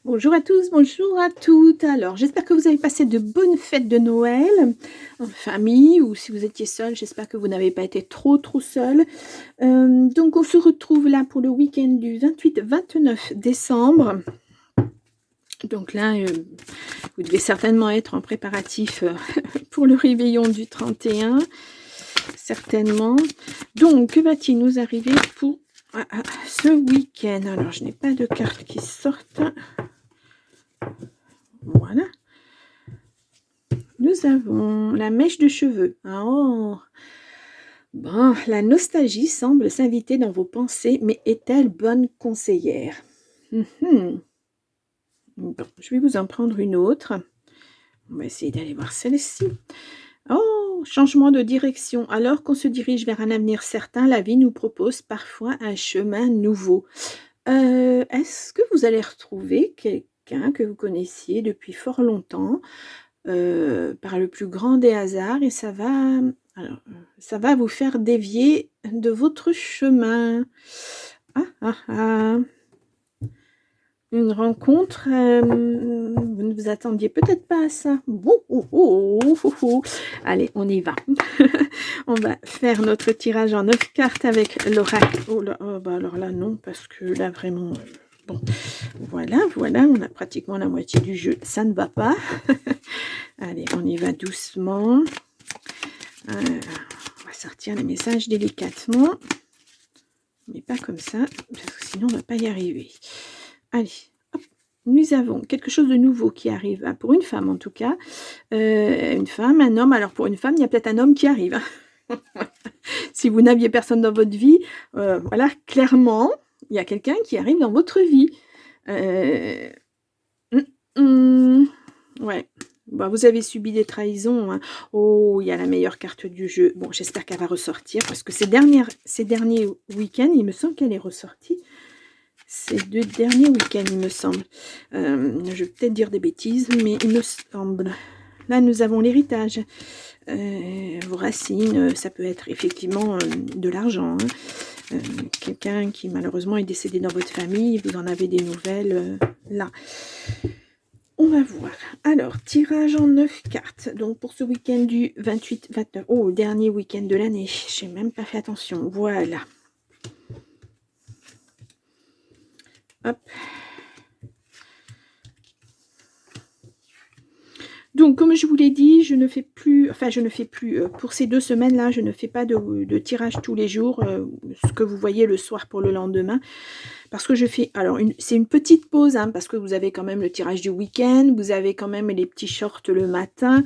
Bonjour à tous, bonjour à toutes. Alors, j'espère que vous avez passé de bonnes fêtes de Noël en famille ou si vous étiez seul, j'espère que vous n'avez pas été trop seul. Donc, on se retrouve là pour le week-end du 28-29 décembre. Donc là, vous devez certainement être en préparatif pour le réveillon du 31, certainement. Donc, que va-t-il nous arriver pour ce week-end? Alors, je n'ai pas de cartes qui sortent. Voilà. Nous avons la mèche de cheveux. Oh. Bon, la nostalgie semble s'inviter dans vos pensées, mais est-elle bonne conseillère? Bon, je vais vous en prendre une autre. On va essayer d'aller voir celle-ci. Oh, changement de direction. Alors qu'on se dirige vers un avenir certain, la vie nous propose parfois un chemin nouveau. Est-ce que vous allez retrouver quelqu'un que vous connaissiez depuis fort longtemps? Par le plus grand des hasards et ça va vous faire dévier de votre chemin. Ah, ah, ah. Une rencontre, vous ne vous attendiez peut-être pas à ça. Bon, oh, oh, oh, oh, oh. Allez, on y va. On va faire notre tirage en 9 cartes avec l'oracle. Oh là, oh, bah alors là, non, parce que là, vraiment... Bon, voilà, on a pratiquement la moitié du jeu. Ça ne va pas. Allez, on y va doucement. On va sortir les messages délicatement. Mais pas comme ça, parce que sinon on ne va pas y arriver. Allez, hop. Nous avons quelque chose de nouveau qui arrive, pour une femme en tout cas. Une femme, un homme. Alors pour une femme, il y a peut-être un homme qui arrive. Si vous n'aviez personne dans votre vie, voilà, clairement, il y a quelqu'un qui arrive dans votre vie. Ouais. Bah, vous avez subi des trahisons. Hein. Oh, il y a la meilleure carte du jeu. Bon, j'espère qu'elle va ressortir parce que ces derniers week-ends, il me semble qu'elle est ressortie. Ces 2 derniers week-ends, il me semble. Je vais peut-être dire des bêtises, mais il me semble. Là, nous avons l'héritage. Vos racines, ça peut être effectivement de l'argent. Hein. Quelqu'un qui malheureusement est décédé dans votre famille, vous en avez des nouvelles là. On va voir. Alors, tirage en 9 cartes. Donc, pour ce week-end du 28-29. Oh, le dernier week-end de l'année. Je n'ai même pas fait attention. Voilà. Hop. Donc, comme je vous l'ai dit, je ne fais plus, pour ces 2 semaines-là, je ne fais pas de tirage tous les jours, ce que vous voyez le soir pour le lendemain. Parce que je fais, alors c'est une petite pause, hein, parce que vous avez quand même le tirage du week-end, vous avez quand même les petits shorts le matin.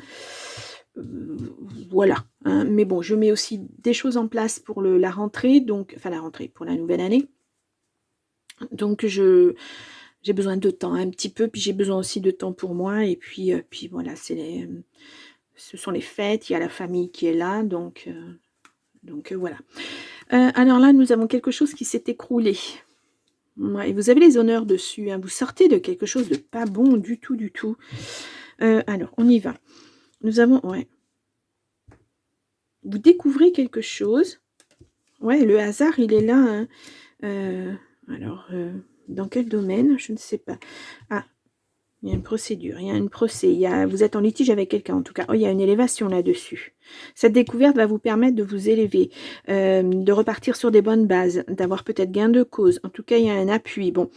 Voilà. Hein. Mais bon, je mets aussi des choses en place pour la rentrée, pour la nouvelle année. Donc, j'ai besoin de temps un petit peu, puis j'ai besoin aussi de temps pour moi. Et puis voilà, ce sont les fêtes, il y a la famille qui est là, donc voilà. Alors là, nous avons quelque chose qui s'est écroulé. Ouais, et vous avez les honneurs dessus. Hein. Vous sortez de quelque chose de pas bon du tout. Alors, on y va. Nous avons... Ouais. Vous découvrez quelque chose. Ouais, le hasard, il est là. Hein. Alors, dans quel domaine? Je ne sais pas. Ah, il y a une procédure, il y a une procès. Vous êtes en litige avec quelqu'un, en tout cas. Oh, il y a une élévation là-dessus. Cette découverte va vous permettre de vous élever, de repartir sur des bonnes bases, d'avoir peut-être gain de cause. En tout cas, il y a un appui. Bon,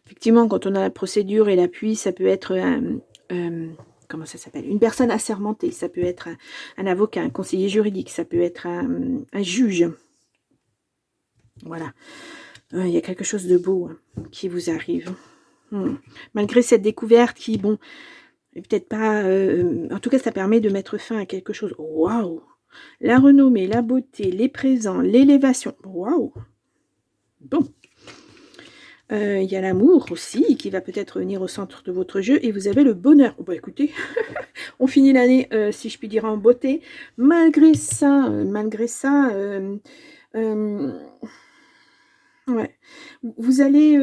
effectivement, quand on a la procédure et l'appui, ça peut être... comment ça s'appelle? Une personne assermentée. Ça peut être un avocat, un conseiller juridique. Ça peut être un juge. Voilà. Il y a quelque chose de beau hein, qui vous arrive. Malgré cette découverte qui, bon, est peut-être pas... en tout cas, ça permet de mettre fin à quelque chose. Waouh! La renommée, la beauté, les présents, l'élévation. Waouh! Bon. Il y a l'amour aussi, qui va peut-être venir au centre de votre jeu. Et vous avez le bonheur. Bon, écoutez, on finit l'année, si je puis dire, en beauté. Malgré ça, ouais, vous allez...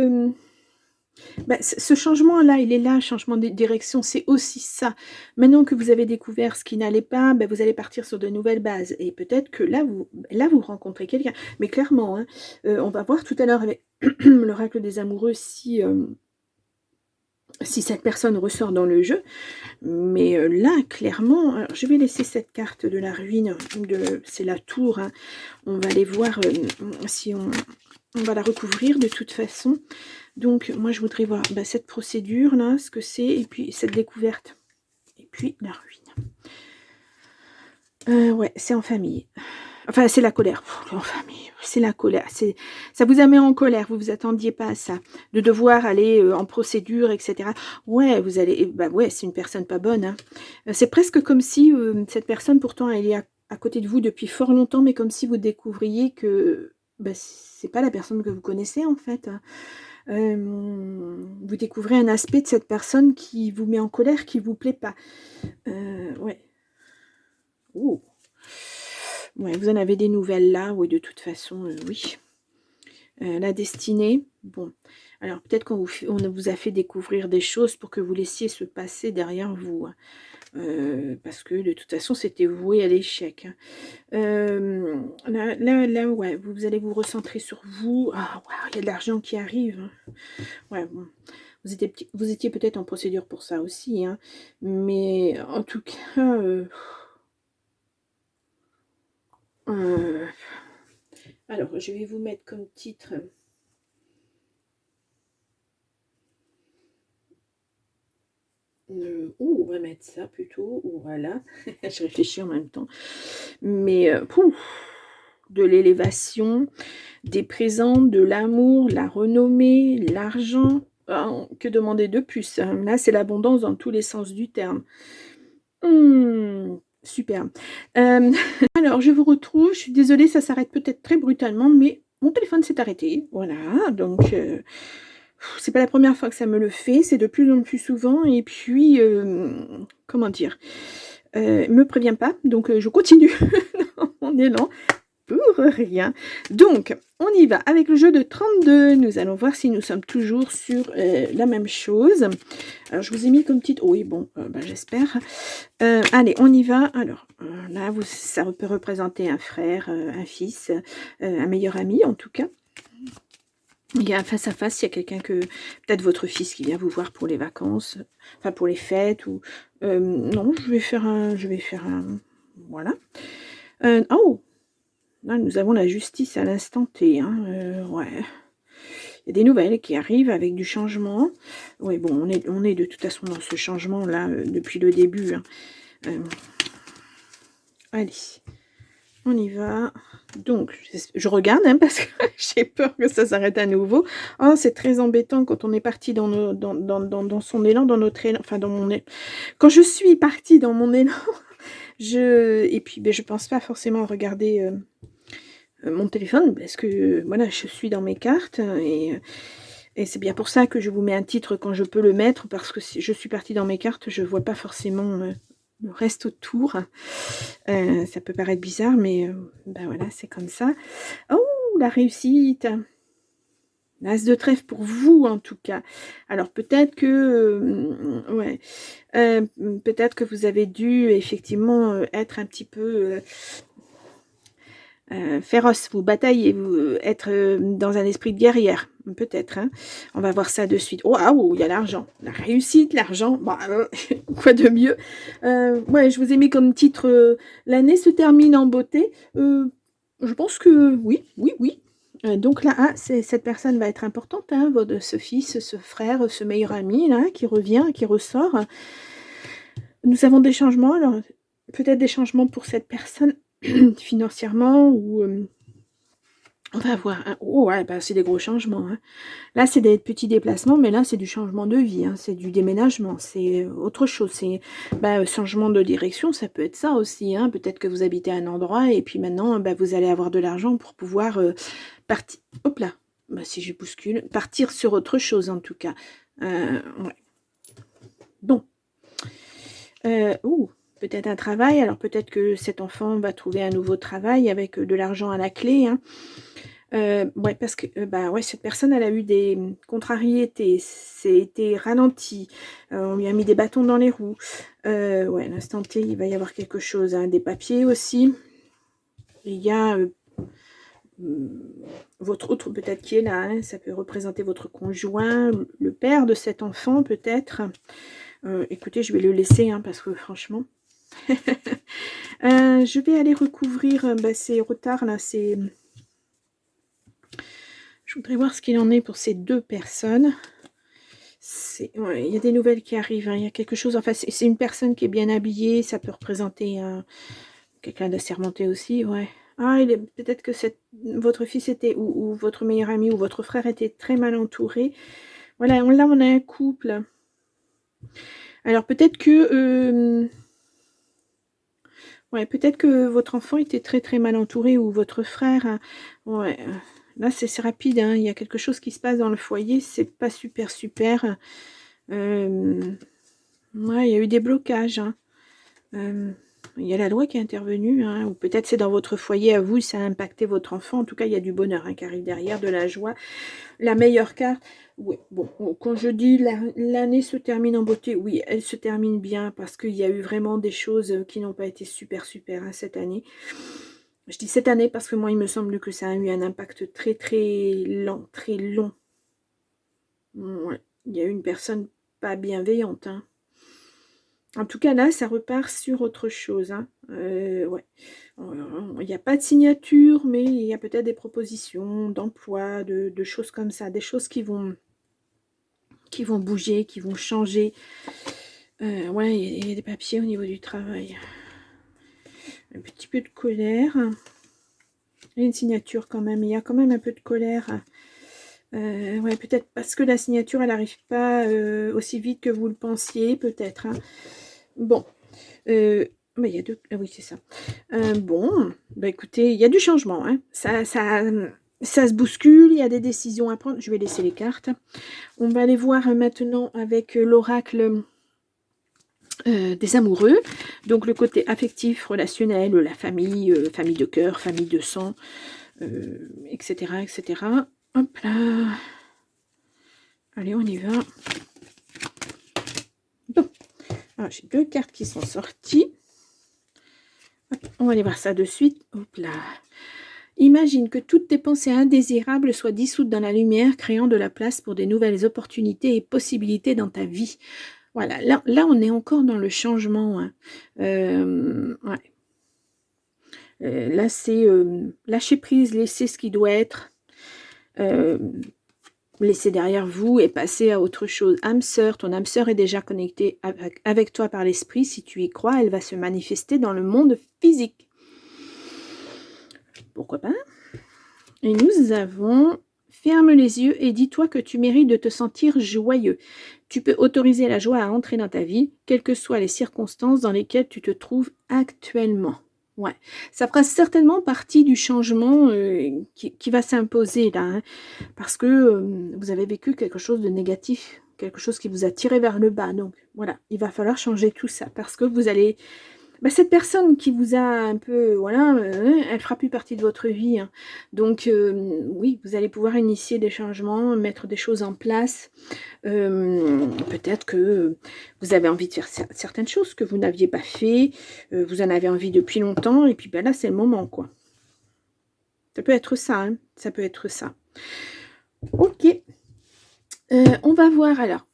ce changement-là, il est là, changement de direction, c'est aussi ça. Maintenant que vous avez découvert ce qui n'allait pas, vous allez partir sur de nouvelles bases. Et peut-être que là, vous rencontrez quelqu'un. Mais clairement, hein, on va voir tout à l'heure avec l'oracle des amoureux si si cette personne ressort dans le jeu. Mais là, clairement, alors je vais laisser cette carte de la ruine, c'est la tour, hein. On va aller voir si on va la recouvrir de toute façon. Donc, moi, je voudrais voir cette procédure-là, ce que c'est, et puis cette découverte. Et puis, la ruine. Ouais, c'est en famille. Enfin, c'est la colère. En famille, c'est la colère. Ça vous a mis en colère. Vous vous attendiez pas à ça. De devoir aller en procédure, etc. Ouais, vous allez... ouais, c'est une personne pas bonne. Hein. C'est presque comme si cette personne, pourtant, elle est à côté de vous depuis fort longtemps, mais comme si vous découvriez que c'est pas la personne que vous connaissez, en fait. Hein. Vous découvrez un aspect de cette personne qui vous met en colère, qui vous plaît pas. Ouais. Ouh. Ouais, vous en avez des nouvelles là, oui, de toute façon, oui. La destinée, bon. Alors, peut-être qu'on vous a fait découvrir des choses pour que vous laissiez se passer derrière vous. Hein. Parce que, de toute façon, c'était voué à l'échec. Hein. Là, ouais, vous allez vous recentrer sur vous. Ah, ouais, il y a de l'argent qui arrive. Hein. Ouais, bon. Vous étiez peut-être en procédure pour ça aussi. Hein. Mais, en tout cas... alors, je vais vous mettre comme titre... on va mettre ça plutôt. Voilà. Je réfléchis en même temps. Mais, de l'élévation, des présents, de l'amour, la renommée, l'argent. Ah, que demander de plus? Hein. Là, c'est l'abondance dans tous les sens du terme. Super. Alors, je vous retrouve. Je suis désolée, ça s'arrête peut-être très brutalement, mais mon téléphone s'est arrêté. Voilà, donc c'est pas la première fois que ça me le fait, c'est de plus en plus souvent. Et puis, comment dire, me prévient pas, donc je continue dans mon élan. Pour rien. Donc, on y va avec le jeu de 32. Nous allons voir si nous sommes toujours sur la même chose. Alors, je vous ai mis comme titre... Oui, bon, j'espère. Allez, on y va. Alors, là, ça peut représenter un frère, un fils, un meilleur ami, en tout cas. Il y a un face à face, il y a quelqu'un que... Peut-être votre fils qui vient vous voir pour les vacances, enfin, pour les fêtes, ou... non, je vais faire un... Voilà. Oh! Là, nous avons la justice à l'instant T. Hein. Ouais. Il y a des nouvelles qui arrivent avec du changement. Oui, bon, on est de toute façon dans ce changement-là depuis le début. Hein. Allez, on y va. Donc, je regarde hein, parce que j'ai peur que ça s'arrête à nouveau. Oh, c'est très embêtant quand on est parti dans son élan, dans notre élan. Enfin, dans mon élan. Quand je suis partie dans mon élan, et puis je pense pas forcément regarder... mon téléphone parce que voilà, je suis dans mes cartes et c'est bien pour ça que je vous mets un titre quand je peux le mettre, parce que si je suis partie dans mes cartes, je vois pas forcément le reste autour. Ça peut paraître bizarre, mais voilà, c'est comme ça. Oh, la réussite! L'as de trèfle pour vous, en tout cas. Alors, peut-être que... ouais. Peut-être que vous avez dû, effectivement, être un petit peu... féroce, vous bataillez, vous être dans un esprit de guerrière, peut-être. Hein. On va voir ça de suite. Oh, ah, oh, il y a l'argent, la réussite, l'argent. Bah, quoi de mieux? Ouais, je vous ai mis comme titre l'année se termine en beauté. Je pense que oui, oui, oui. Donc là, cette personne va être importante, hein, ce fils, ce frère, ce meilleur ami là, qui revient, qui ressort. Nous avons des changements, alors peut-être des changements pour cette personne financièrement, ou on va voir. Hein. Oh ouais, c'est des gros changements. Hein. Là, c'est des petits déplacements, mais là, c'est du changement de vie. Hein. C'est du déménagement, c'est autre chose. C'est changement de direction, ça peut être ça aussi. Hein. Peut-être que vous habitez à un endroit et puis maintenant, vous allez avoir de l'argent pour pouvoir partir. Hop là, si je bouscule, partir sur autre chose en tout cas. Ouais. Bon. Peut-être un travail, alors peut-être que cet enfant va trouver un nouveau travail avec de l'argent à la clé. Hein. Ouais, parce que ouais, cette personne, elle a eu des contrariétés, c'est été ralenti, on lui a mis des bâtons dans les roues. Ouais, à l'instant T, il va y avoir quelque chose, hein, des papiers aussi. Il y a votre autre peut-être qui est là, hein, ça peut représenter votre conjoint, le père de cet enfant peut-être. Écoutez, je vais le laisser, hein, parce que franchement... je vais aller recouvrir ces retards là, je voudrais voir ce qu'il en est pour ces deux personnes. Ouais, il y a des nouvelles qui arrivent, hein, il y a quelque chose, enfin c'est une personne qui est bien habillée, ça peut représenter quelqu'un d'assermenté aussi, ouais. Ah, peut-être que votre fils était, ou votre meilleur ami, ou votre frère était très mal entouré. Voilà, là on a un couple. Alors peut-être que... ouais, peut-être que votre enfant était très très mal entouré, ou votre frère. Hein. Ouais, là c'est rapide, hein. Il y a quelque chose qui se passe dans le foyer, c'est pas super super. Ouais, il y a eu des blocages. Hein. Il y a la loi qui est intervenue, hein, ou peut-être c'est dans votre foyer à vous, ça a impacté votre enfant. En tout cas, il y a du bonheur, hein, qui arrive derrière, de la joie. La meilleure carte, oui, bon, quand je dis l'année se termine en beauté, oui, elle se termine bien, parce qu'il y a eu vraiment des choses qui n'ont pas été super super, hein, cette année. Je dis cette année parce que moi, il me semble que ça a eu un impact très très lent, très long. Ouais, il y a eu une personne pas bienveillante, hein. En tout cas, là, ça repart sur autre chose. Hein. Ouais. Il n'y a pas de signature, mais il y a peut-être des propositions d'emploi, de choses comme ça, des choses qui vont bouger, qui vont changer. Ouais, il y a des papiers au niveau du travail. Un petit peu de colère. Il y a une signature quand même. Il y a quand même un peu de colère. Ouais, peut-être parce que la signature, elle n'arrive pas aussi vite que vous le pensiez, peut-être. Hein. Bon. Mais il y a deux... Ah oui, c'est ça. Bon, bah écoutez, il y a du changement. Hein. Ça se bouscule, il y a des décisions à prendre. Je vais laisser les cartes. On va aller voir maintenant avec l'oracle des amoureux. Donc le côté affectif, relationnel, la famille, famille de cœur, famille de sang, etc., etc. Hop là. Allez, on y va. Bon. Alors, j'ai deux cartes qui sont sorties. Hop, on va aller voir ça de suite. Hop là. Imagine que toutes tes pensées indésirables soient dissoutes dans la lumière, créant de la place pour des nouvelles opportunités et possibilités dans ta vie. Voilà, là on est encore dans le changement. Hein. Ouais. Là, c'est lâcher prise, laisser ce qui doit être, laisser derrière vous et passer à autre chose. Âme sœur, ton âme sœur est déjà connectée avec toi par l'esprit. Si tu y crois, elle va se manifester dans le monde physique. Pourquoi pas? Et nous avons... Ferme les yeux et dis-toi que tu mérites de te sentir joyeux. Tu peux autoriser la joie à entrer dans ta vie, quelles que soient les circonstances dans lesquelles tu te trouves actuellement. Ouais, ça fera certainement partie du changement qui va s'imposer là, hein, parce que vous avez vécu quelque chose de négatif, quelque chose qui vous a tiré vers le bas. Donc voilà, il va falloir changer tout ça parce que vous allez... cette personne qui vous a un peu, voilà, elle fera plus partie de votre vie. Hein. Donc, oui, vous allez pouvoir initier des changements, mettre des choses en place. Peut-être que vous avez envie de faire certaines choses que vous n'aviez pas fait. Vous en avez envie depuis longtemps. Et puis, ben là, c'est le moment, quoi. Ça peut être ça, hein. Ça peut être ça. Ok. On va voir, alors.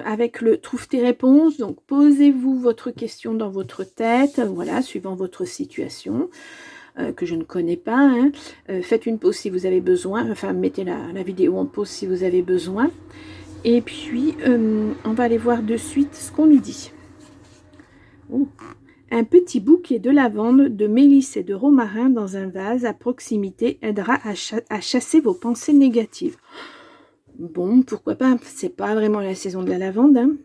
Avec le trouve tes réponses, donc posez-vous votre question dans votre tête, voilà, suivant votre situation, que je ne connais pas, hein. Faites une pause si vous avez besoin, enfin mettez la vidéo en pause si vous avez besoin, et puis on va aller voir de suite ce qu'on nous dit. Oh. Un petit bouquet de lavande, de mélisse et de romarin dans un vase à proximité aidera à chasser vos pensées négatives. Bon, pourquoi pas, c'est pas vraiment la saison de la lavande, hein,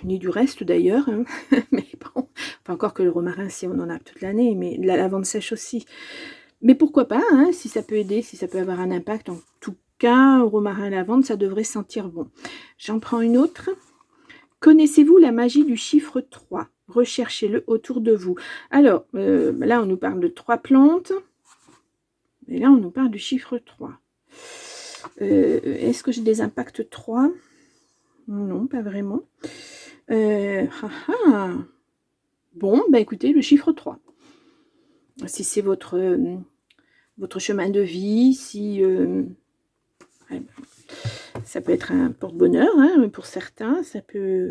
ni du reste d'ailleurs, hein. Mais bon, enfin encore que le romarin, si on en a toute l'année, mais la lavande sèche aussi. Mais pourquoi pas, hein, si ça peut aider, si ça peut avoir un impact, en tout cas, romarin et lavande, ça devrait sentir bon. J'en prends une autre. Connaissez-vous la magie du chiffre 3? Recherchez-le autour de vous. Alors, là, on nous parle de 3 plantes, et là, on nous parle du chiffre 3. Est-ce que j'ai des impacts 3? Non, pas vraiment. Bon, bah écoutez, le chiffre 3. Si c'est votre votre chemin de vie, si... ouais, ça peut être un porte-bonheur, hein, pour certains, ça peut...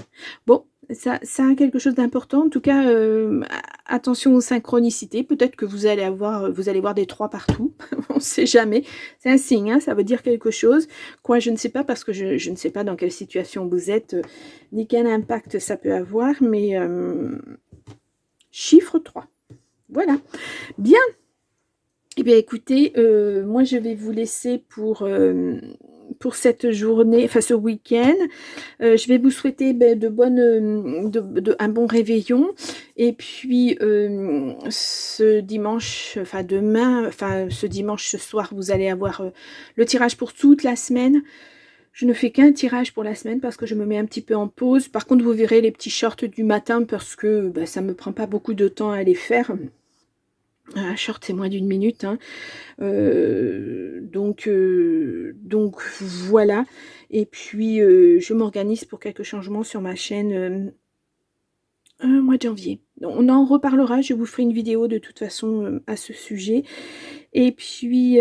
Bon, ça a quelque chose d'important. En tout cas, attention aux synchronicités. Peut-être que vous allez voir des 3 partout. On ne sait jamais. C'est un signe, hein, ça veut dire quelque chose. Quoi, je ne sais pas, parce que je ne sais pas dans quelle situation vous êtes, ni quel impact ça peut avoir, mais chiffre 3. Voilà. Bien. Eh bien, écoutez, moi, je vais vous laisser pour cette journée, enfin ce week-end. Je vais vous souhaiter un bon réveillon. Et puis, ce dimanche, enfin demain, enfin ce dimanche, ce soir, vous allez avoir le tirage pour toute la semaine. Je ne fais qu'un tirage pour la semaine parce que je me mets un petit peu en pause. Par contre, vous verrez les petits shorts du matin parce que ça ne me prend pas beaucoup de temps à les faire. Un short, c'est moins d'1 minute, hein. Donc voilà. Et puis, je m'organise pour quelques changements sur ma chaîne, mois de janvier. On en reparlera, je vous ferai une vidéo de toute façon, à ce sujet. Et puis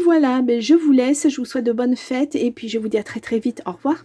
voilà, je vous laisse, je vous souhaite de bonnes fêtes et puis je vous dis à très très vite. Au revoir.